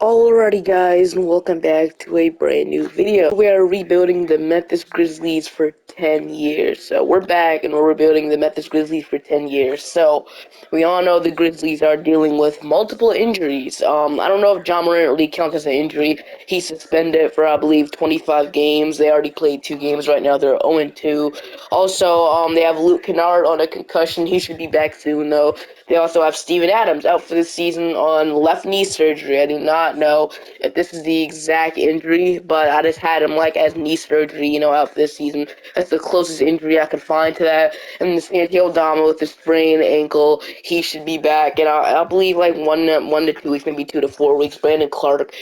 Alrighty guys, and welcome back to a brand new video. We are rebuilding the Memphis Grizzlies for 10 years. So we're back and we're rebuilding the Memphis Grizzlies for 10 years. So we all know the Grizzlies are dealing with multiple injuries. I don't know if John Morant really counts as an injury. He's suspended for I believe 25 games. They already played 2 games right now. They're 0-2. Also, they have Luke Kennard on a concussion. He should be back soon though. They also have Steven Adams out for the season on left knee surgery. I do not know if this is the exact injury, but I just had him as knee surgery, out for this season. That's the closest injury I could find to that. And the Santiago Dama with the sprained ankle, he should be back. And I believe 1 to 2 weeks, maybe 2 to 4 weeks. Brandon Clark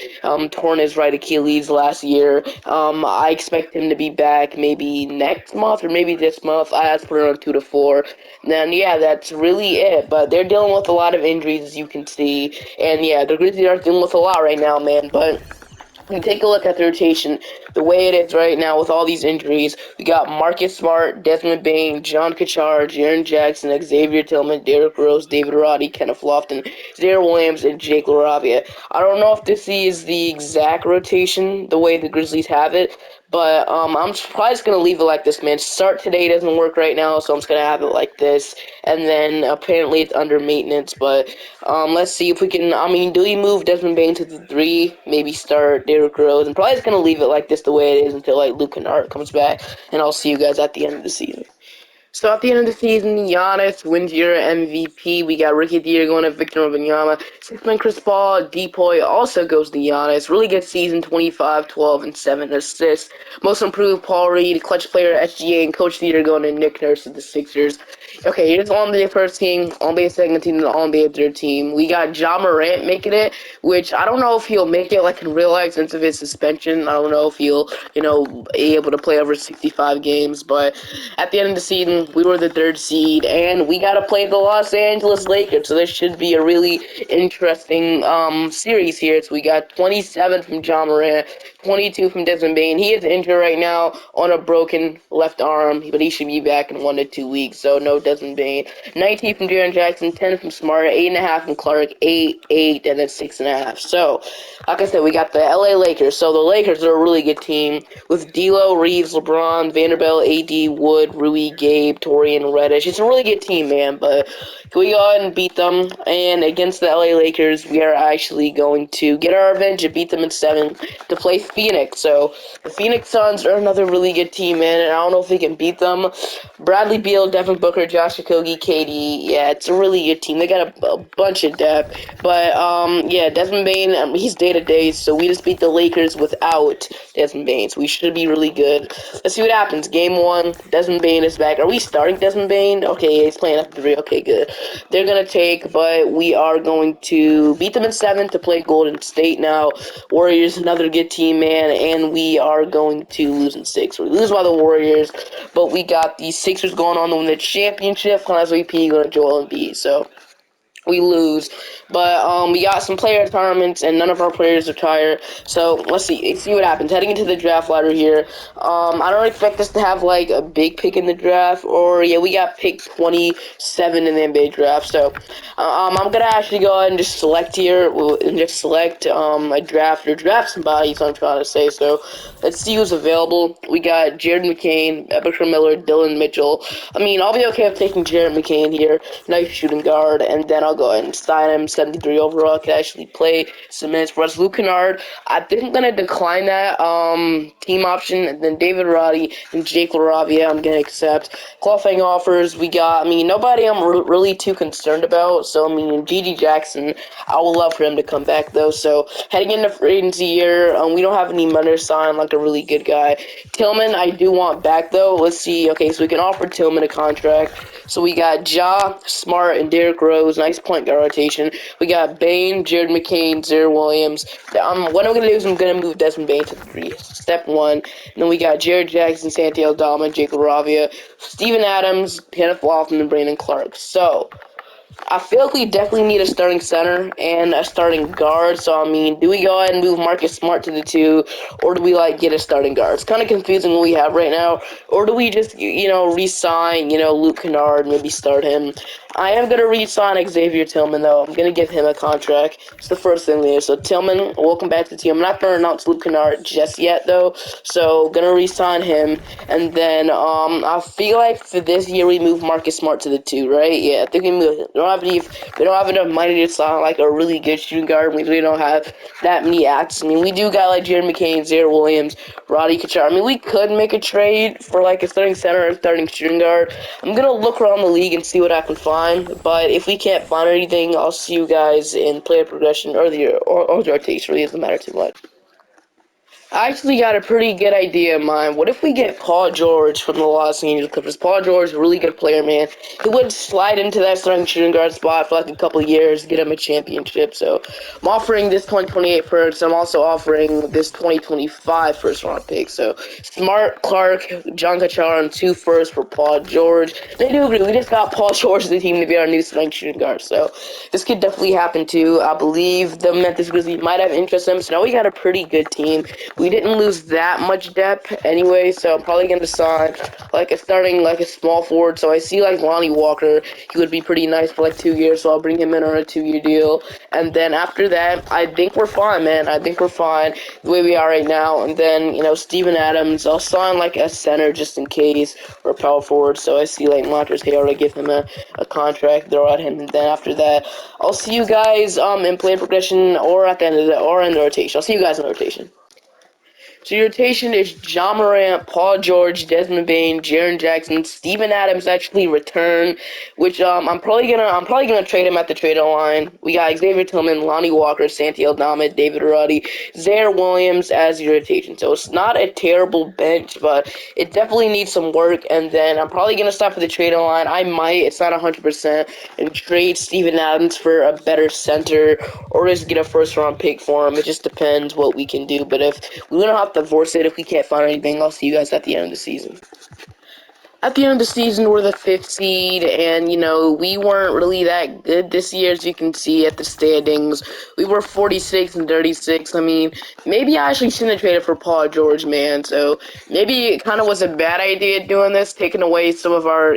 torn his right Achilles last year. I expect him to be back maybe next month or maybe this month. I had to put it on 2 to 4. Then yeah, that's really it. But they're dealing with a lot of injuries, as you can see. And yeah, the Grizzlies are dealing with a lot right now, man. But when you take a look at the rotation, the way it is right now with all these injuries, we got Marcus Smart, Desmond Bane, John Kachar, Jaren Jackson, Xavier Tillman, Derrick Rose, David Roddy, Kenneth Lofton, Zaire Williams, and Jake LaRavia. I don't know if this is the exact rotation, the way the Grizzlies have it, but I'm probably just going to leave it like this, man. Start today doesn't work right now, so I'm just going to have it like this. And then apparently it's under maintenance, but let's see if we can, do we move Desmond Bane to the 3? Maybe start Derrick Rose. I'm probably just going to leave it like this the way it is until Luke Kennard comes back, and I'll see you guys at the end of the season. So at the end of the season, Giannis wins your MVP. We got Rookie of the Year going to Victor Wembanyama. Six-man Chris Paul, Depoy also goes to Giannis. Really good season, 25, 12, and 7 assists. Most improved, Paul Reed. Clutch player, SGA, and Coach of the Year going to Nick Nurse of the Sixers. Okay, here's All-NBA first team, All-NBA second team, and All-NBA third team. We got John Morant making it, which I don't know if he'll make it in real life since of his suspension. I don't know if he'll, be able to play over 65 games, but at the end of the season, we were the 3rd seed, and we got to play the Los Angeles Lakers, so this should be a really interesting series here. So we got 27 from John Morant, 22 from Desmond Bane. He is injured right now on a broken left arm, but he should be back in 1 to 2 weeks, so no Desmond Bane. 19 from Jaren Jackson, 10 from Smart, 8.5 from Clark, 8, and then 6.5. So, like I said, we got the LA Lakers. So the Lakers are a really good team with D'Lo, Reeves, LeBron, Vanderbilt, AD, Wood, Rui, Gabe, Torian, Reddish. It's a really good team, man, but can we go ahead and beat them? And against the LA Lakers, we are actually going to get our revenge and beat them in 7 to play Phoenix. So the Phoenix Suns are another really good team, man, and I don't know if we can beat them. Bradley Beal, Devin Booker, Josh Okogie, KD. Yeah, it's a really good team. They got a bunch of depth. But, yeah, Desmond Bane, he's day-to-day, so we just beat the Lakers without Desmond Bane, so we should be really good. Let's see what happens. Game 1, Desmond Bane is back. Are we starting Desmond Bane? Okay, he's playing at the 3. Okay, good. They're going to take, but we are going to beat them in 7 to play Golden State now. Warriors, another good team, man, and we are going to lose in 6. We lose by the Warriors, but we got the Sixers going on to win the championship. Connors VP going to Joel Embiid, so we lose, but we got some player retirements, and none of our players retire. So let's see what happens. Heading into the draft ladder here, I don't expect us to have a big pick in the draft, or yeah, we got pick 27 in the NBA draft. So I'm gonna actually go ahead and just select here, and just select a draft or draft somebody. So I'm trying to say. So let's see who's available. We got Jared McCain, Ebeker Miller, Dylan Mitchell. I'll be okay with taking Jared McCain here, nice shooting guard, and then I'll go ahead and sign him. 73 overall, can actually play some minutes for us. Luke Kennard, I think I'm gonna decline that team option. And then David Roddy and Jake LaRavia, I'm gonna accept. Qualifying offers, we got. Nobody I'm really too concerned about. So Gigi Jackson, I would love for him to come back though. So heading into free agency year, we don't have any money to sign a really good guy. Tillman, I do want back though. Let's see. Okay, so we can offer Tillman a contract. So we got Ja, Smart, and Derrick Rose. Nice point guard rotation. We got Bane, Jared McCain, Zaire Williams. What I'm going to do is I'm going to move Desmond Bane to the 3. Step 1. And then we got Jared Jackson, Santiago Dama, Jake LaRavia, Steven Adams, Kenneth Lofton, and Brandon Clark. So I feel like we definitely need a starting center and a starting guard. So, I mean, do we go ahead and move Marcus Smart to the 2, or do we, like, get a starting guard? It's kind of confusing what we have right now. Or do we just, re-sign, Luke Kennard, maybe start him? I am going to re-sign Xavier Tillman, though. I'm going to give him a contract. It's the first thing there. So, Tillman, welcome back to the team. I'm not going to announce Luke Kennard just yet, though. So, going to re-sign him. And then, I feel like for this year, we move Marcus Smart to the 2, right? Yeah, I think we don't have enough money to sign like a really good shooting guard. We really don't have that many acts. I mean, we do got like Jared McCain, Zaire Williams, Roddy Kachar. I mean, we could make a trade for like a starting center or starting shooting guard. I'm gonna look around the league and see what I can find. But if we can't find anything, I'll see you guys in player progression or the rotation. Really doesn't matter too much. I actually got a pretty good idea in mind. What if we get Paul George from the Los Angeles Clippers? Paul George is a really good player, man. He would slide into that starting shooting guard spot for like a couple years, get him a championship. So I'm offering this 2028 first. I'm also offering this 2025 first round pick. So Smart, Clark, John Kachar, and 2 firsts for Paul George. They do agree. We just got Paul George to the team to be our new starting shooting guard. So this could definitely happen too. I believe the Memphis Grizzlies might have interest in him. So now we got a pretty good team. We didn't lose that much depth anyway, so I'm probably going to sign like a small forward. So I see like Lonnie Walker. He would be pretty nice for like 2 years, so I'll bring him in on a 2-year deal. And then after that, I think we're fine, man. I think we're fine the way we are right now. And then, Steven Adams, I'll sign like a center just in case, or a power forward. So I see like Montrezl Harrell to give him a contract, throw at him. And then after that, I'll see you guys in play progression or at the end of or in the rotation. I'll see you guys in the rotation. So your rotation is John Morant, Paul George, Desmond Bane, Jaren Jackson, Steven Adams actually return, which I'm probably gonna trade him at the trade line. We got Xavier Tillman, Lonnie Walker, Santi Aldama, David Roddy, Zaire Williams as your rotation. So it's not a terrible bench, but it definitely needs some work. And then I'm probably gonna stop at the trade line. I might, it's not 100%, and trade Steven Adams for a better center or just get a first round pick for him. It just depends what we can do. But if we don't have to force it, if we can't find anything, I'll see you guys at the end of the season. At the end of the season, we're the 5th seed, and, we weren't really that good this year, as you can see at the standings. We were 46 and 36. I mean, maybe I actually shouldn't have traded for Paul George, man. So maybe it kind of was a bad idea doing this, taking away some of our,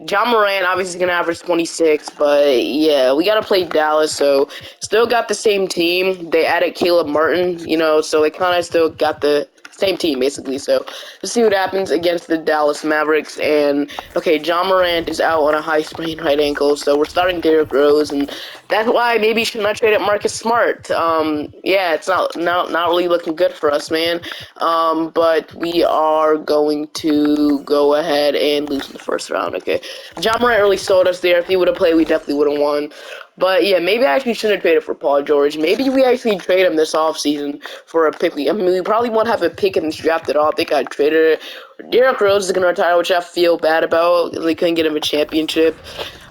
John Morant obviously is going to average 26, but yeah, we got to play Dallas, so still got the same team. They added Caleb Martin, so they kind of still got the same team, basically. So let's see what happens against the Dallas Mavericks. And, okay, John Morant is out on a high sprained right ankle, so we're starting Derrick Rose, and that's why maybe should not trade at Marcus Smart. Yeah, it's not really looking good for us, man. But we are going to go ahead and lose in the first round, okay? John Morant really sold us there. If he would have played, we definitely would have won. But yeah, maybe I actually shouldn't have traded for Paul George. Maybe we actually trade him this offseason for a pick. I mean, we probably won't have a pick in this draft at all. I think I traded it. Derrick Rose is going to retire, which I feel bad about. They couldn't get him a championship.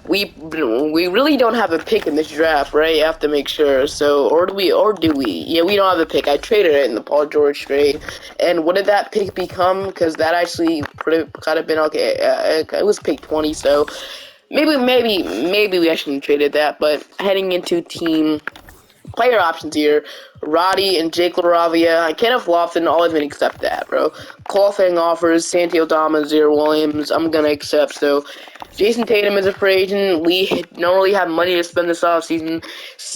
We really don't have a pick in this draft, right? You have to make sure. So, or do we? Yeah, we don't have a pick. I traded it in the Paul George trade. And what did that pick become? Because that actually could have been, okay, it was pick 20, so maybe we actually traded that. But heading into team player options here, Roddy and Jake LaRavia, and Kenneth Lofton, all even accept that, bro. Qualifying offers, Santi Aldama, Zaire Williams, I'm gonna accept. So Jason Tatum is a free agent. We don't really have money to spend this offseason.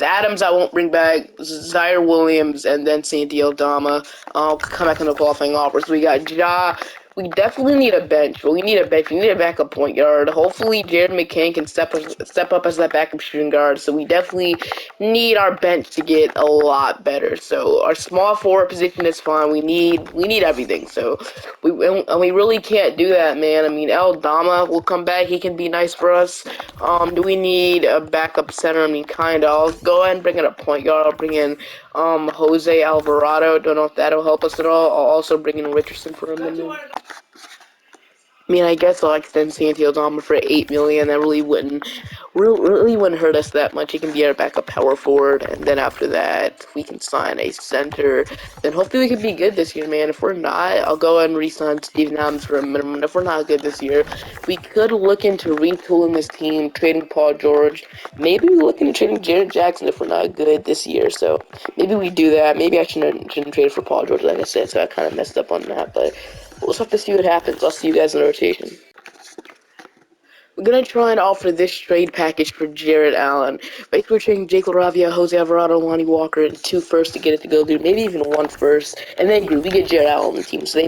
Adams I won't bring back. Zaire Williams and then Santi Aldama. I'll come back on the qualifying offers. We got Ja. We definitely need a bench, but we need a bench. We need a backup point guard. Hopefully, Jared McCain can step up as that backup shooting guard. So we definitely need our bench to get a lot better. So our small forward position is fine. We need everything. So we really can't do that, man. I mean, Aldama will come back. He can be nice for us. Do we need a backup center? I mean, kind of. I'll go ahead and bring in a point guard. I'll bring in Jose Alvarado. Don't know if that'll help us at all. I'll also bring in Richardson for a minute. I mean, I guess I'll extend Santiago Dama for 8 million. That really wouldn't hurt us that much. He can be our backup power forward, and then after that, we can sign a center. Then hopefully we can be good this year, man. If we're not, I'll go ahead and re-sign Steven Adams for a minimum. If we're not good this year, we could look into retooling this team, trading Paul George. Maybe we look into trading Jared Jackson if we're not good this year. So maybe we do that. Maybe I shouldn't trade for Paul George, like I said. So I kind of messed up on that, but we'll just have to see what happens. I'll see you guys in the rotation. We're gonna try and offer this trade package for Jared Allen. Basically, we're trading Jake LaRavia, Jose Alvarado, Lonnie Walker, and 2 firsts to get it to go through, maybe even 1 first. And then we get Jared Allen on the team. So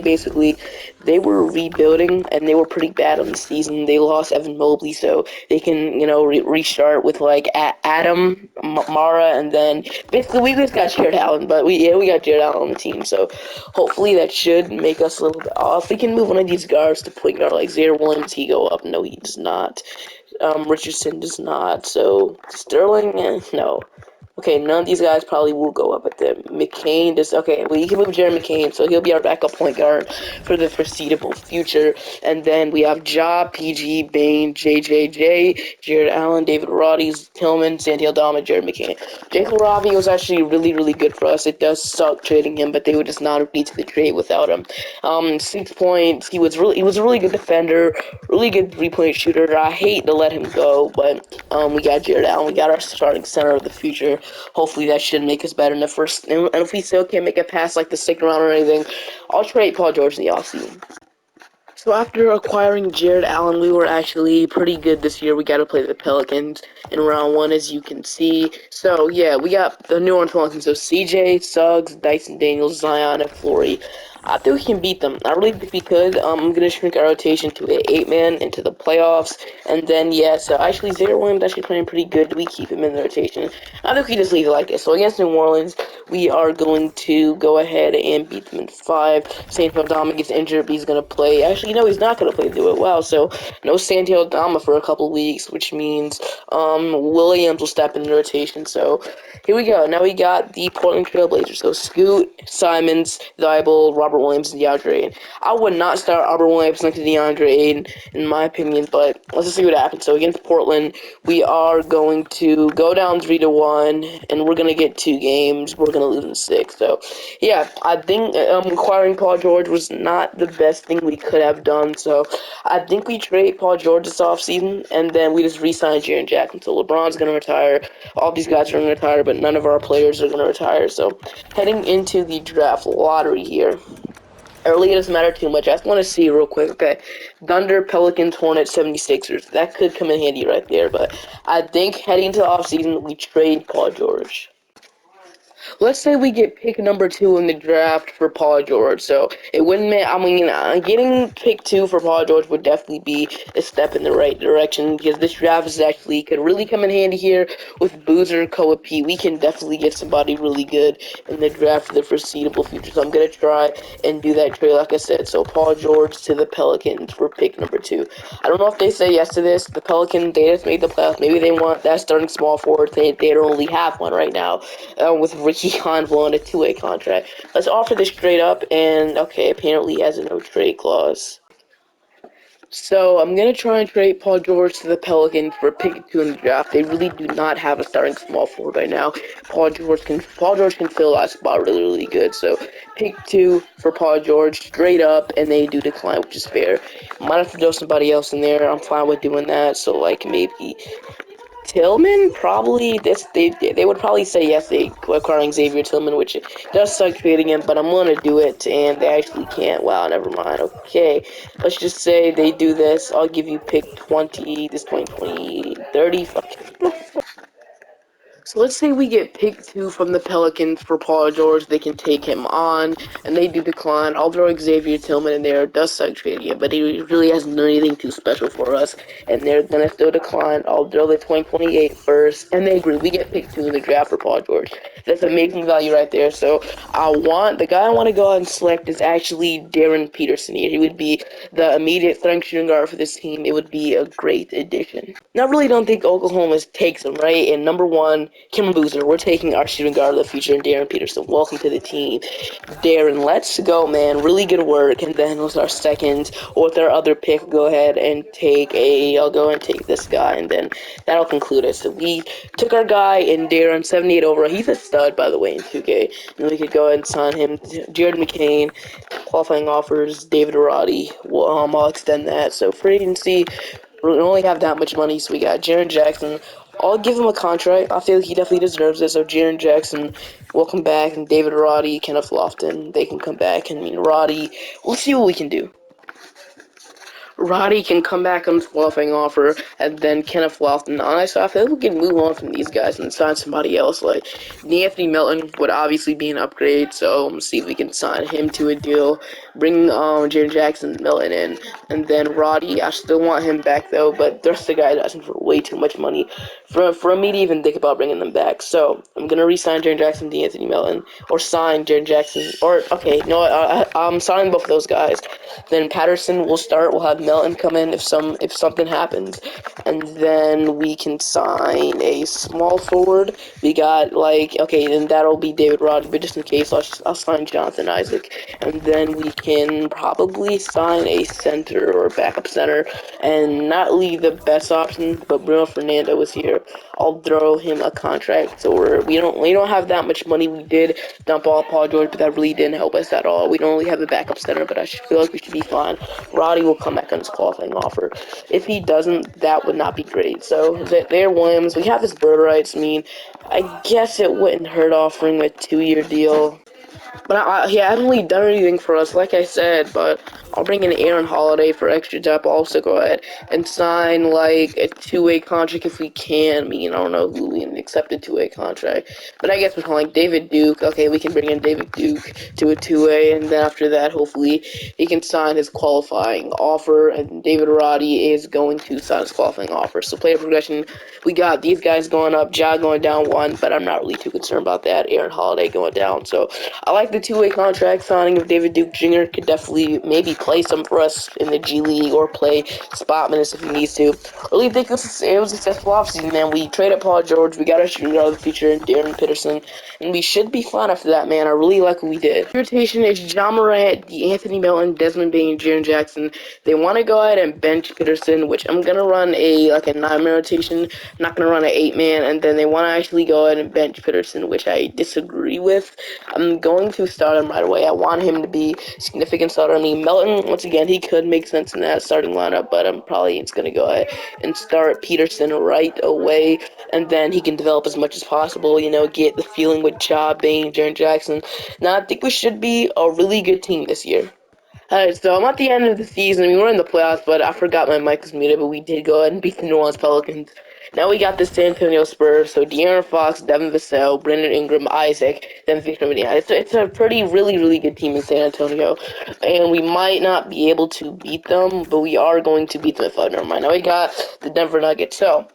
they were rebuilding, and they were pretty bad on the season. They lost Evan Mobley, so they can, restart with like Adam, Mara, and then basically we just got Jared Allen. But we got Jared Allen on the team, so hopefully that should make us a little bit off. We can move one of these guards to point guard, like Zaire Williams. He go up? No, he does not. Richardson does not. So Sterling, no. Okay, none of these guys probably will go up at them. McCain does. Okay, well, you can move Jeremy McCain, so he'll be our backup point guard for the foreseeable future. And then we have Ja, PG, Bain, JJJ, Jared Allen, David Roddy's, Tillman, Santiago Dama, Jared McCain. Jake Ravi was actually really good for us. It does suck trading him, but they would just not agree to the trade without him. 6 points. He was a really good defender, really good 3-point shooter. I hate to let him go, but we got Jared Allen. We got our starting center of the future. Hopefully that should make us better in the first. And if we still can't make it past like the second round or anything, I'll trade Paul George in the offseason. So after acquiring Jared Allen, we were actually pretty good this year. We got to play the Pelicans in round 1, as you can see. So yeah, we got the New Orleans Pelicans. So CJ, Suggs, Dyson Daniels, Zion, and Flory. I think we can beat them. I really think we could. I'm gonna shrink our rotation to an 8-man into the playoffs, and then yeah. So actually, Zaire Williams actually playing pretty good. We keep him in the rotation. I think we just leave it like this. So against New Orleans, we are going to go ahead and beat them in 5. Santiago Dama gets injured, but he's gonna play. Actually, no, he's not gonna play. Do it well. So no Santiago Dama for a couple weeks, which means Williams will step in the rotation. So here we go. Now we got the Portland Trail Blazers. So Scoot, Simons, Thibault, Robert Williams, and DeAndre Ayton. I would not start Robert Williams next to DeAndre Ayton, in my opinion, but let's just see what happens. So against Portland, we are going to go down 3-1, and we're going to get 2 games. We're going to lose in 6. So, yeah, I think acquiring Paul George was not the best thing we could have done. So, I think we trade Paul George this offseason, and then we just re-sign Jaren Jackson. So, LeBron's going to retire. All these guys are going to retire, but none of our players are going to retire. So, heading into the draft lottery here. Early, it doesn't matter too much. I just want to see real quick. Okay, Thunder, Pelicans, Hornets, 76ers. That could come in handy right there. But I think heading into the offseason, we trade Paul George. Let's say we get pick number 2 in the draft for Paul George. So it wouldn't mean, getting pick 2 for Paul George would definitely be a step in the right direction, because this draft is actually could really come in handy here with Boozer, Koa P. We can definitely get somebody really good in the draft for the foreseeable future. So I'm gonna try and do that trade, like I said. So Paul George to the Pelicans for pick number 2. I don't know if they say yes to this. The Pelicans, they just made the playoffs. Maybe they want that starting small forward. They don't only have one right now, with Ricky Honvlo on a 2-way contract. Let's offer this straight up, and okay, apparently he has a no trade clause. So I'm gonna try and trade Paul George to the Pelicans for pick 2 in the draft. They really do not have a starting small forward right now. Paul George can fill that spot really good. So pick 2 for Paul George straight up, and they do decline, which is fair. Might have to throw somebody else in there. I'm fine with doing that. So like maybe Tillman, probably they would probably say yes, they acquiring Xavier Tillman, which does suck trading him, but I'm willing to do it, and they actually can't. Wow, never mind. Okay, let's just say they do this. I'll give you pick 20, this 20, 30, fuck. So let's say we get pick 2 from the Pelicans for Paul George. They can take him on, and they do decline. I'll throw Xavier Tillman in there. It does suck trading him, but he really hasn't done anything too special for us, and they're gonna still decline. I'll throw the 2028 first, and they agree. We get pick 2 in the draft for Paul George. That's amazing value right there. So the guy I want to go ahead and select is actually Darren Peterson here. He would be the immediate starting shooting guard for this team. It would be a great addition. Now, I really don't think Oklahoma takes him, right? And number 1, Cameron Boozer, we're taking our shooting guard of the future, Darren Peterson. Welcome to the team. Darren, let's go, man. Really good work. And then with our second, or with our other pick, go ahead and I'll go and take this guy, and then that'll conclude it. So we took our guy in Darren, 78 overall. He's a stud, by the way, in 2K. And we could go ahead and sign him. Jared McCain, qualifying offers, David Roddy. Well, I'll extend that. So free agency, we only have that much money, so we got Jaren Jackson. I'll give him a contract. I feel like he definitely deserves it. So Jaren Jackson, welcome back, and David Roddy, Kenneth Lofton, they can come back. And Roddy, we'll see what we can do. Roddy can come back on his qualifying offer, and then Kenneth Lofton. Honestly, I feel like we can move on from these guys and sign somebody else. Like, Anthony Melton would obviously be an upgrade, so let's see if we can sign him to a deal. Bring Jaren Jackson and Melton in, and then Roddy. I still want him back, though, but the rest of the guys asking for way too much money for me to even think about bringing them back. So, I'm going to re-sign Jaren Jackson to Anthony Melton, or sign Jaren Jackson, or, okay, no, I'm signing both of those guys. Then Patterson will start. We'll have Melton come in if something happens, and then we can sign a small forward. We got okay, then that'll be David Roddy, but just in case, I'll sign Jonathan Isaac, and then we can probably sign a center or backup center, and not leave the best option, but Bruno Fernando is here. I'll throw him a contract, so we don't have that much money. We did dump off Paul George, but that really didn't help us at all. We don't really have a backup center, but I feel like we should be fine. Roddy will come back on his qualifying offer. If he doesn't, that would not be great. So there, Williams. We have his bird rights. I mean, I guess it wouldn't hurt offering a 2-year deal. But he hasn't really done anything for us, like I said, but I'll bring in Aaron Holiday for extra depth. I'll also go ahead and sign, a 2-way contract if we can. I mean, I don't know who we can accept a 2-way contract. But I guess we're calling David Duke. Okay, we can bring in David Duke to a 2-way, and then after that, hopefully, he can sign his qualifying offer, and David Roddy is going to sign his qualifying offer. So player progression, we got these guys going up, Ja going down 1, but I'm not really too concerned about that. Aaron Holiday going down. So I like the 2-way contract signing of David Duke Jr. Could definitely maybe play some for us in the G League or play spot minutes if he needs to. Really think it was a successful offseason, man. We traded Paul George, we got our shooting guard of the future in Darren Peterson, and we should be fine after that, man. I really like what we did. Rotation is John Morant, Anthony Melton, Desmond Bain, Jaren Jackson. They want to go ahead and bench Peterson, which I'm gonna run a 9-man rotation. I'm not gonna run an 8-man, and then they want to actually go ahead and bench Peterson, which I disagree with. I'm going to start him right away. I want him to be significant starter. I mean, Melton, once again, he could make sense in that starting lineup, but I'm probably just going to go ahead and start Peterson right away, and then he can develop as much as possible, get the feeling with Ja, Bain, Jaren Jackson. Now, I think we should be a really good team this year. Alright, so I'm at the end of the season. I mean, we're in the playoffs, but I forgot my mic was muted, but we did go ahead and beat the New Orleans Pelicans. Now we got the San Antonio Spurs, so De'Aaron Fox, Devin Vassell, Brandon Ingram, Isaac, then Victor Medina. It's a pretty, really, really good team in San Antonio, and we might not be able to beat them, but we are going to beat them if I never mind. Now we got the Denver Nuggets, so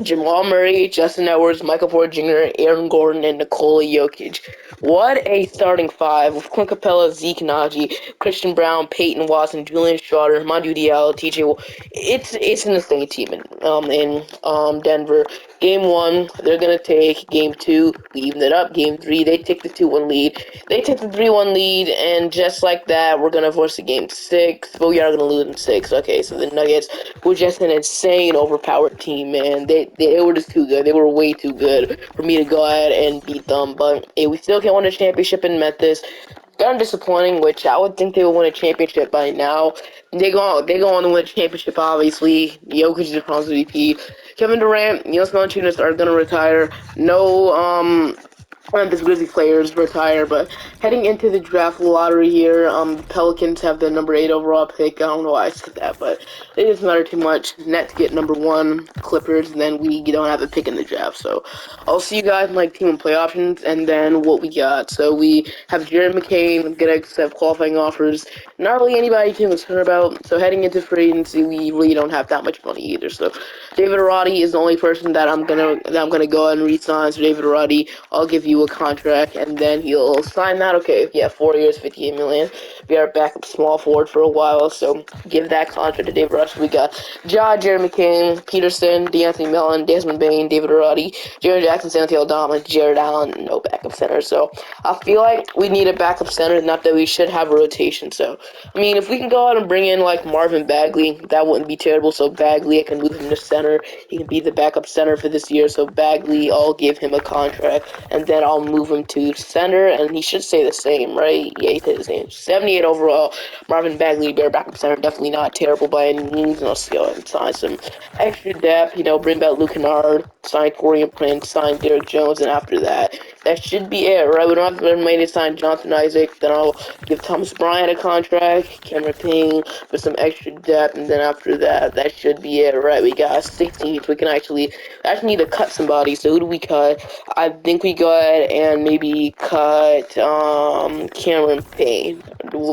Jamal Murray, Justin Edwards, Michael Porter Jr., Aaron Gordon, and Nikola Jokic. What a starting five with Clint Capella, Zeke Naji, Christian Brown, Peyton Watson, Julian Schroeder, Madu Diallo, TJ. It's an insane team in Denver. Game 1, they're gonna take. Game 2, we evened it up. Game 3, they take the 2-1 lead. They take the 3-1 lead, and just like that, we're gonna force a Game 6, but we are gonna lose in 6. Okay, so the Nuggets were just an insane, overpowered team, man. They were just too good. They were way too good for me to go ahead and beat them, but hey, we still can't win a championship in Memphis. Kind of disappointing, which I would think they would win a championship by now. They go on to win a championship, obviously. Jokic is the Finals MVP. Kevin Durant, Jonas Valanciunas are going to retire. No, Memphis Grizzlies players retire, but heading into the draft lottery here, the Pelicans have the number 8 overall pick. I don't know why I said that, but it doesn't matter too much. Nets get number 1, Clippers, and then we don't have a pick in the draft. So I'll see you guys in team and play options, and then what we got. So we have Jared McCain gonna accept qualifying offers. Not really anybody to concern about. So heading into free agency, we really don't have that much money either. So David Roddy is the only person that I'm gonna go ahead and re-sign. So David Roddy, I'll give you you a contract, and then he'll sign that. Okay, yeah, 4 years, 58 million. Be our backup small forward for a while, so give that contract to David Rush. We got Jeremy King, Peterson, D'Anthony Mellon, Desmond Bain, David Roddy, Jaron Jackson, Santiago Dom, and Jared Allen. No backup center, so I feel like we need a backup center. Not that we should have a rotation. So I mean, if we can go out and bring in like Marvin Bagley, that wouldn't be terrible. So Bagley, I can move him to center. He can be the backup center for this year. So Bagley, I'll give him a contract, and then I'll move him to center, and he should stay the same, right? Yeah, he stayed the same. 78 overall. Marvin Bagley, better backup center, definitely not terrible by any means. And I'll see how and sign some extra depth. Bring back Luke Kennard, sign Torian Prince, sign Derek Jones, and after that, that should be it, right? We don't have to maybe sign Jonathan Isaac. Then I'll give Thomas Bryant a contract, Cameron Payne with some extra depth, and then after that, that should be it, right? We got 16, so we can actually need to cut somebody. So who do we cut? I think we go ahead and maybe cut Cameron Payne.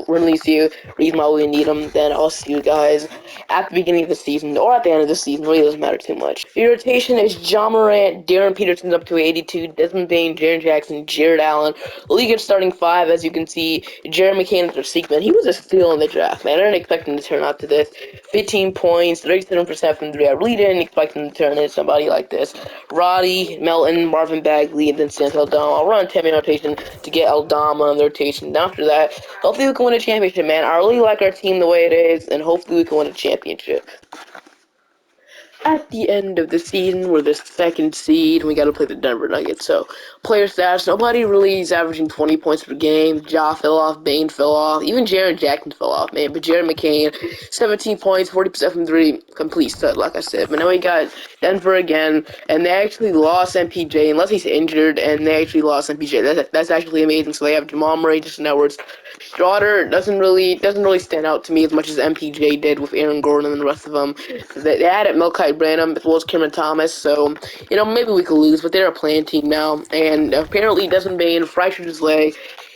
Release you, reason why we need him. Then I'll see you guys at the beginning of the season or at the end of the season. Really doesn't matter too much. The rotation is John Morant, Darren Peterson's up to 82, Desmond Bain, Jaron Jackson, Jared Allen. League at starting 5, as you can see, Jared McCain or Seekman. He was a steal in the draft, man. I didn't expect him to turn out to this. 15 points, 37% from 3. I really didn't expect him to turn into somebody like this. Roddy, Melton, Marvin Bagley, and then Santel Dom. I'll run a 10-man rotation to get Aldama on the rotation. And after that, hopefully we can win a championship, man. I really like our team the way it is, and hopefully we can win a championship. At the end of the season, we're the 2nd seed, and we got to play the Denver Nuggets. So, player stats, nobody really is averaging 20 points per game. Ja fell off, Bain fell off, even Jaron Jackson fell off, man. But Jared McCain, 17 points, 40% from 3, complete stud, like I said. But now we got Denver again, and they actually lost MPJ, unless he's injured, and they actually lost MPJ. That's actually amazing. So they have Jamal Murray, Justin Edwards. Schroeder doesn't really stand out to me as much as MPJ did with Aaron Gordon and the rest of them. They had it Melkai Branham as well as Cameron Thomas, so maybe we could lose, but they're a playing team now. And apparently Desmond Bain fractured his leg.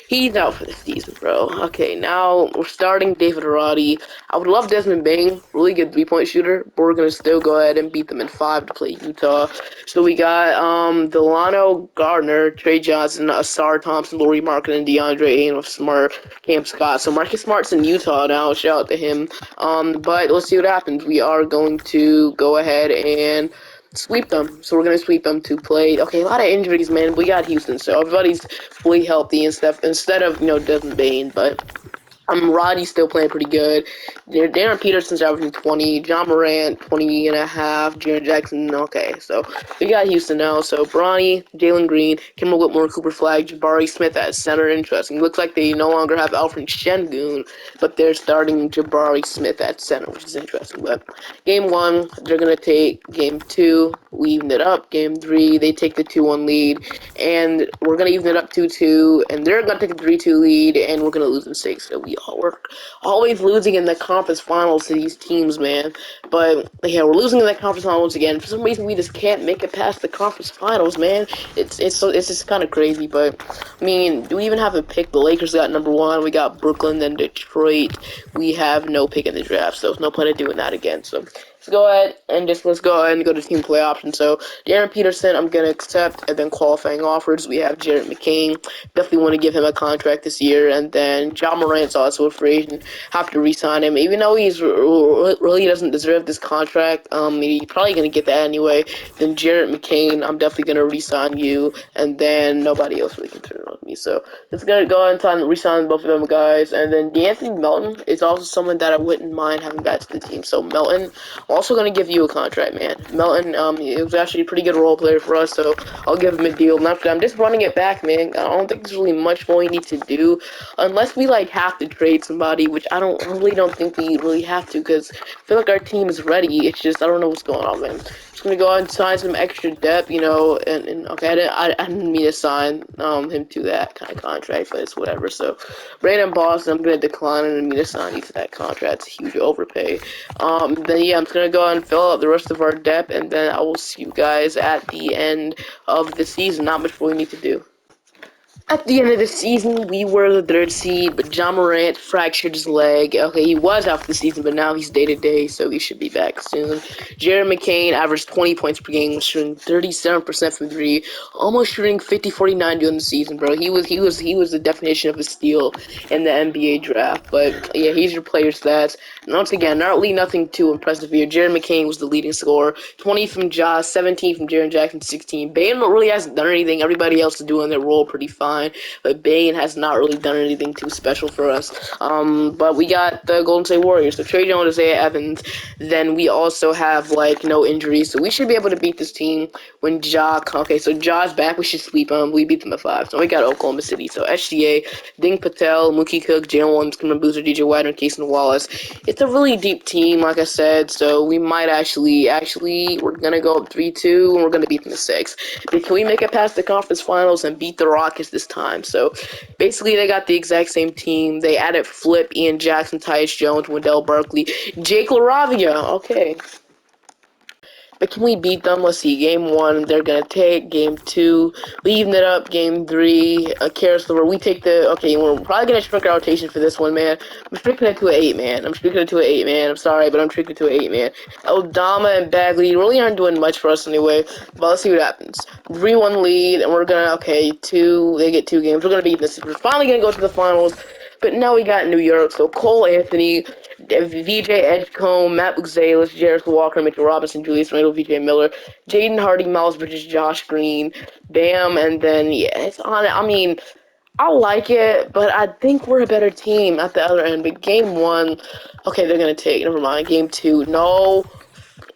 He's out for the season, bro. Okay, now we're starting David Roddy. I would love Desmond Bain, really good 3-point shooter, but we're gonna still go ahead and beat them in 5 to play Utah. So we got Delano Gardner, Trey Johnson, Asar Thompson, Laurie Markin, and DeAndre Ayton with Smart, Cam Scott. So Marcus Smart's in Utah now. Shout out to him. But let's see what happens. We are going to go ahead and sweep them. So we're going to sweep them to play. Okay, a lot of injuries, man. We got Houston, so everybody's fully healthy and stuff instead of, Desmond Bain, but Roddy's still playing pretty good. Darren Peterson's averaging 20. John Morant, 20 and a half. Jaron Jackson, okay. So we got Houston now. So Bronny, Jalen Green, Kimball Whitmore, Cooper Flagg, Jabari Smith at center. Interesting. Looks like they no longer have Alfred Şengün, but they're starting Jabari Smith at center, which is interesting. But game 1, they're going to take game 2. We evened it up. Game 3, they take the 2-1 lead. And we're going to even it up 2-2. And they're going to take a 3-2 lead. And we're going to lose in 6. So we're always losing in the conference finals to these teams, man. But yeah, we're losing in the conference finals again. For some reason, we just can't make it past the conference finals, man. It's just kind of crazy. But I mean, do we even have a pick? The Lakers got number 1. We got Brooklyn, then Detroit. We have no pick in the draft, so there's no point in doing that again. So let's go ahead and go to team play option. So Darren Peterson, I'm gonna accept, and then qualifying offers. We have Jared McCain. Definitely want to give him a contract this year, and then John Morant's also a free agent. Have to re-sign him, even though he's really doesn't deserve this contract. He's probably gonna get that anyway. Then Jared McCain, I'm definitely gonna re-sign you, and then nobody else really can turn it on me. So it's gonna go ahead and re-sign both of them guys, and then D'Anthony Melton is also someone that I wouldn't mind having back to the team. So Melton, I'm also gonna give you a contract, man. Melton, he was actually a pretty good role player for us, so I'll give him a deal. And after that, I'm just running it back, man. I don't think there's really much more we need to do, unless we have to trade somebody, which I really don't think we really have to, because I feel like our team is ready. It's just I don't know what's going on, man. Just gonna go out and sign some extra depth, and okay, I didn't mean to sign him to that kind of contract, but it's whatever. So Brandon Boston, I'm gonna decline and mean to sign you to that contract. It's a huge overpay. Then yeah, I'm just gonna go out and fill out the rest of our depth, and then I will see you guys at the end of the season. Not much more we need to do. At the end of the season, we were the third seed, but John Morant fractured his leg. Okay, he was out for the season, but now he's day-to-day, so he should be back soon. Jared McCain averaged 20 points per game, shooting 37% from three, almost shooting 50-49 during the season, bro. He was the definition of a steal in the NBA draft. But yeah, he's your player stats. And once again, not really nothing too impressive here. Jared McCain was the leading scorer, 20 from Josh, 17 from Jaren Jackson, 16. Bane really hasn't done anything. Everybody else is doing their role pretty fine, but Bane has not really done anything too special for us. But we got the Golden State Warriors, so Trey Jones, Isaiah Evans. Then we also have like no injuries, so we should be able to beat this team when Ja. Okay, so Ja's back. We should sweep them. We beat them at 5. So we got Oklahoma City. So SGA, Ding Patel, Mookie Cook, Jalen Williams, Cameron Boozer, DJ White, and Casey Wallace. It's a really deep team, like I said. So we might actually we're gonna go up 3-2, and we're gonna beat them at 6. But can we make it past the conference finals and beat the Rockets this time? So basically, they got the exact same team. They added Flip, Ian Jackson, Tyus Jones, Wendell Barkley, Jake LaRavia. Okay. But can we beat them? Let's see. Game 1, they're going to take. Game 2, we even it up. Game 3, Karis LeVert. We take the... Okay, we're probably going to shrink our rotation for this one, man. I'm shrinking it to an 8, man. I'm sorry, but I'm shrinking it to an 8, man. Eldama and Bagley really aren't doing much for us anyway. But let's see what happens. 3-1 lead, and we're going to... Okay, 2... They get 2 games. We're going to beat this. We're finally going to go to the finals. But now we got New York, so Cole Anthony, VJ Edgecombe, Matt Buxalis, Jarrett Walker, Mitchell Robinson, Julius Randle, VJ Miller, Jaden Hardy, Miles Bridges, Josh Green, Bam, and then, yeah, it's on it. I mean, I like it, but I think we're a better team at the other end. But game 1, okay, they're going to take, never mind. Game 2, no,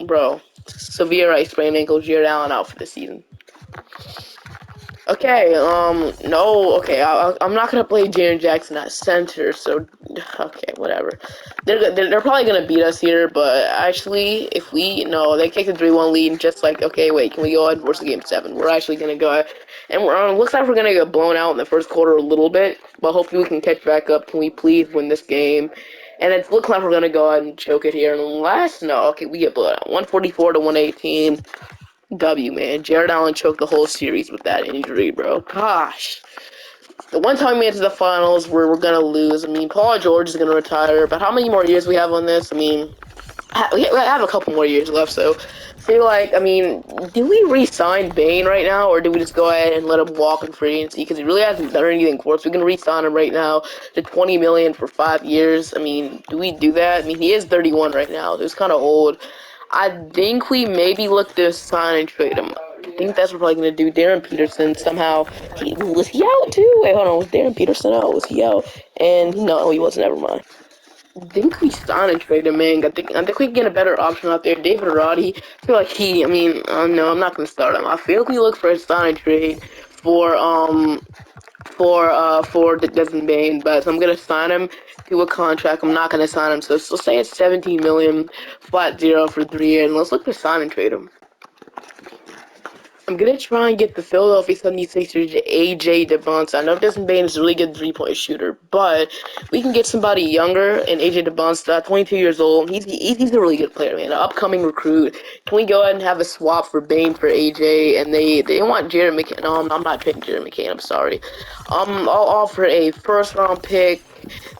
bro, severe right sprained ankle, Jared Allen out for the season. Okay, no, okay, I'm not gonna play Jaren Jackson at center, so, okay, whatever. They're probably gonna beat us here, but actually, if we, no, they take the 3-1 lead, just like, okay, wait, can we go ahead and force the game 7? We're actually gonna go ahead, and looks like we're gonna get blown out in the first quarter a little bit, but hopefully we can catch back up. Can we please win this game? And it looks like we're gonna go ahead and choke it here, and no, okay, we get blown out, 144 to 118. W, man. Jared Allen choked the whole series with that injury, bro. Gosh. The one time we made it to the finals, we're gonna lose. I mean, Paul George is gonna retire, but how many more years we have on this? I mean, we have a couple more years left, so I feel like, I mean, do we re-sign Bane right now, or do we just go ahead and let him walk in free agency? Because he really hasn't done anything for us. We can re-sign him right now to $20 million for 5 years. I mean, do we do that? I mean, he is 31 right now, so he's kind of old. I think we maybe look to sign and trade him. I think that's what we're probably going to do. Darren Peterson, somehow, was he out too? Wait, hold on, was Darren Peterson out? Was he out? And no, he wasn't, never mind. I think we sign and trade him, man. I think we can get a better option out there. David Roddy, I feel like I mean, no, I'm not going to start him. I feel like we look for a sign and trade for Desmond Bane, but I'm gonna sign him to a contract. I'm not gonna sign him, so let's say it's 17 million flat 0 for 3 years, and let's look to sign and trade him. I'm gonna try and get the Philadelphia 76ers AJ DeBonce. I know Desmond Bane is a really good 3-point shooter, but we can get somebody younger and AJ DeBonce, 22 years old. He's a really good player, man. An upcoming recruit. Can we go ahead and have a swap for Bane for AJ? And they want Jared McCain. No, I'm not trading Jared McCain. I'm sorry. I'll offer a first-round pick.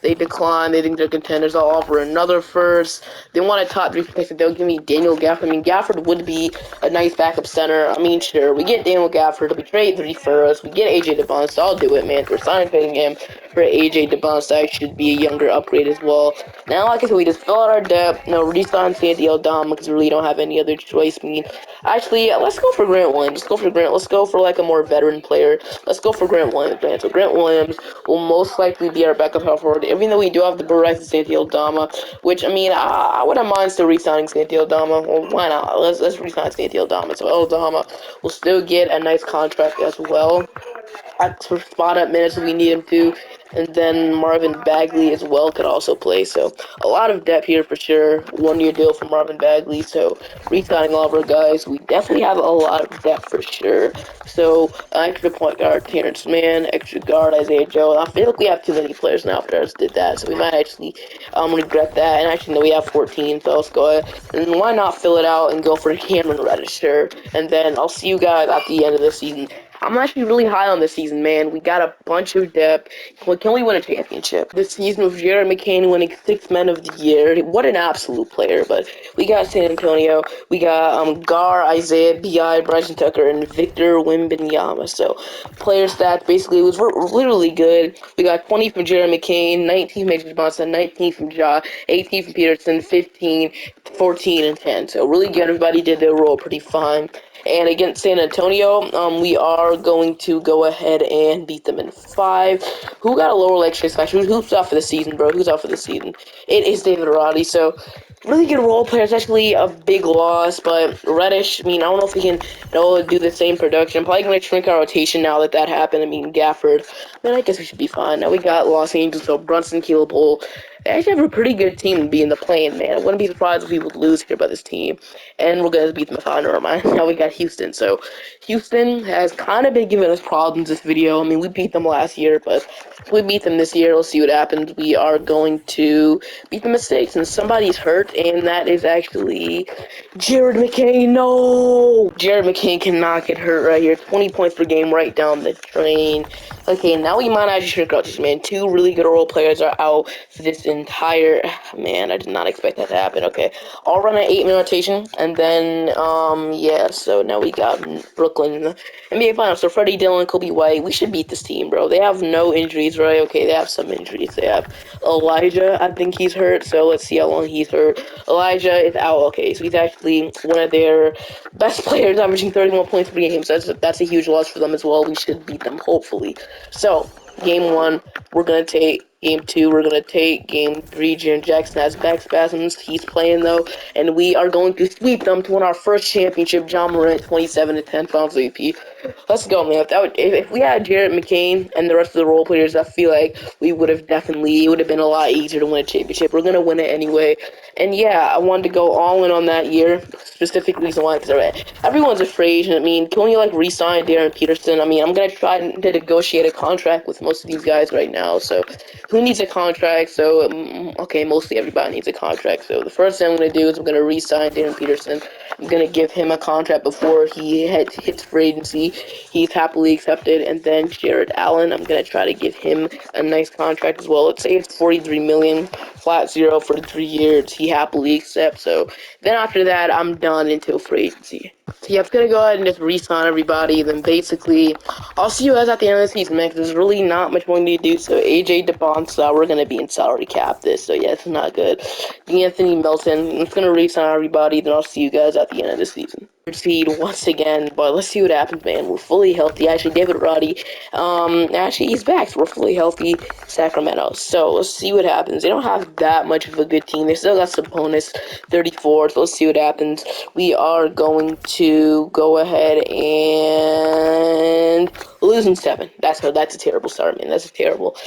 They decline. They think they're contenders. I'll offer another first. They want a top 3 pick. They'll give me Daniel Gafford. I mean, Gafford would be a nice backup center. I mean, sure, we get Daniel Gafford. We trade 3 firsts. We get AJ DeBonce. So I'll do it, man. We're signing trading him for AJ DeBonce. That should be a younger upgrade as well. Now, like I said, we just fill out our depth. No, re-sign Santi Aldama because we really don't have any other choice. I mean, actually, let's go for Grant Williams. Let's go for like a more veteran player. Let's go for Grant Williams, man. So Grant Williams will most likely be our backup power forward. Even though we do have the bird rights to Santi Aldama, which, I mean, I wouldn't mind still re-signing Santi Aldama. Well, why not? Let's re-sign Santi Aldama. So Aldama will still get a nice contract as well. For spot up minutes if we need him to, and then Marvin Bagley as well could also play. So a lot of depth here for sure. 1-year deal for Marvin Bagley. So re-signing all of our guys, we definitely have a lot of depth for sure. So extra point guard Terrence Mann, extra guard Isaiah Joe. I feel like we have too many players now after us did that, so we might actually regret that. And actually, no, we have 14, so let's go ahead. And why not fill it out and go for Cameron Reddish, sure. And then I'll see you guys at the end of the season. I'm actually really high on this season, man. We got a bunch of depth. Can we win a championship? This season with Jared McCain winning Sixth Man of the Year. What an absolute player. But we got San Antonio. We got Gar, Isaiah, B.I., Bryson Tucker, and Victor Wembanyama. So player stats basically was literally good. We got 20 from Jared McCain, 19 from Major Johnson, 19 from Ja, 18 from Peterson, 15, 14, and 10. So really good. Everybody did their role pretty fine. And against San Antonio, we are going to go ahead and beat them in 5. Who got a lower leg shift match? Who's out for the season, bro? Who's out for the season? It is David Roddy. So really good role player. It's actually a big loss, but Reddish, I mean, I don't know if he can do the same production. Probably going to shrink our rotation now that happened. I mean, Gafford, I mean, I guess we should be fine. Now we got Los Angeles, so Brunson, Caleb Bull. They actually have a pretty good team to be in the play-in, man. I wouldn't be surprised if we would lose here by this team. And we're going to beat them 5, never mind. Now we got Houston. So Houston has kind of been giving us problems this video. I mean, we beat them last year, but if we beat them this year, we'll see what happens. We are going to beat the mistakes, and somebody's hurt, and that is actually Jared McCain. No! Jared McCain cannot get hurt right here. 20 points per game right down the drain. Okay, now we might actually shrink out, man. 2 really good role players are out for this entire... Man, I did not expect that to happen. Okay, I'll run an 8-minute rotation, and then, yeah, so now we got Brooklyn in the NBA Finals. So Freddie Dillon, Kobe White, we should beat this team, bro. They have no injuries, right? Okay, they have some injuries. They have Elijah, I think he's hurt, so let's see how long he's hurt. Elijah is out, okay, so he's actually one of their best players, averaging 31 points per game, so that's a huge loss for them as well. We should beat them, hopefully. So, game 1, we're going to take. Game 2, we're going to take. Game 3, Jaren Jackson has back spasms. He's playing, though. And we are going to sweep them to win our first championship. John Morant, 27-10 Finals MVP. Let's go, man. If we had Jared McCain and the rest of the role players, I feel like we would have definitely, it would have been a lot easier to win a championship. We're going to win it anyway. And yeah, I wanted to go all in on that year. Specific reason why, because everyone's afraid. I mean, can we, like, re-sign Darren Peterson? I mean, I'm going to try to negotiate a contract with most of these guys right now, so who needs a contract? So, okay, mostly everybody needs a contract. So the first thing I'm going to do is I'm going to re-sign Darren Peterson. I'm going to give him a contract before he hits free agency. He's happily accepted. And then Jared Allen, I'm going to try to give him a nice contract as well. Let's say it's $43 million, flat 0 for 3 years. He happily accepts. So then after that, I'm done until free agency. So yeah, I'm going to go ahead and just re-sign everybody. Then basically, I'll see you guys at the end of the season, man, because there's really not much more to do. So AJ DeBonsa, we're going to be in salary cap this. So yeah, it's not good. Anthony Melton, I'm just going to re-sign everybody. Then I'll see you guys at the end of the season. Seed once again, but let's see what happens, man. We're fully healthy. Actually, David Roddy, actually he's back, so we're fully healthy. Sacramento. So let's see what happens. They don't have that much of a good team. They still got Sabonis, 34. So let's see what happens. We are going to go ahead and lose in 7. That's a terrible start, man. That's a terrible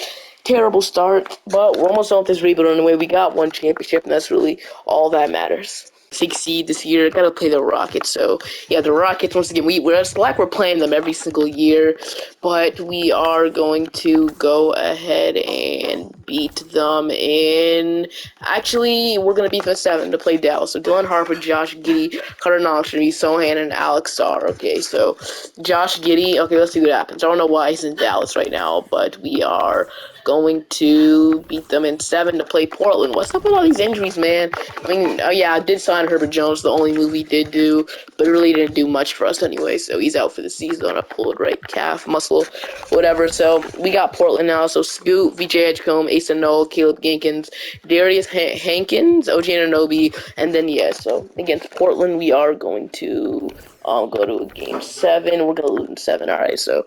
start. But we're almost done with this rebuild anyway. We got 1 championship, and that's really all that matters. 6 seed this year. Gotta play the Rockets. So yeah, the Rockets once again. It's like we're playing them every single year, but we are going to go ahead and beat them in. Actually, we're gonna beat them 7 to play Dallas. So Dylan Harper, Josh Giddey, Carter Knox, Sohan, and Alex Sarr. Okay, so Josh Giddey. Okay, let's see what happens. I don't know why he's in Dallas right now, but we are going to beat them in 7 to play Portland. What's up with all these injuries, man? I mean, yeah, I did sign Herbert Jones, the only move he did do, but it really didn't do much for us anyway, so he's out for the season. I pulled right calf muscle, whatever. So we got Portland now. So Scoot, VJ Edgecombe, Asa Noel, Caleb Ginkins, Darius Hankins, OG Anunoby, and then yeah, so against Portland we are going to go to game 7. We're gonna lose in 7. Alright, so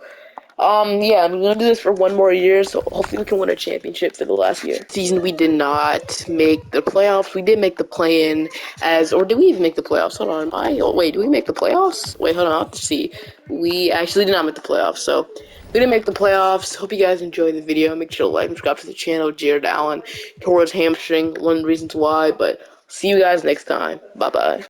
yeah, I'm gonna do this for 1 more year, so hopefully we can win a championship for the last year. Season, we did not make the playoffs. We did make the play-in or did we even make the playoffs? Hold on, wait, did we make the playoffs? Wait, hold on, I'll have to see. We actually did not make the playoffs, so we didn't make the playoffs. Hope you guys enjoyed the video. Make sure to like and subscribe to the channel. Jared Allen tore his hamstring, one of the reasons why, but see you guys next time. Bye-bye.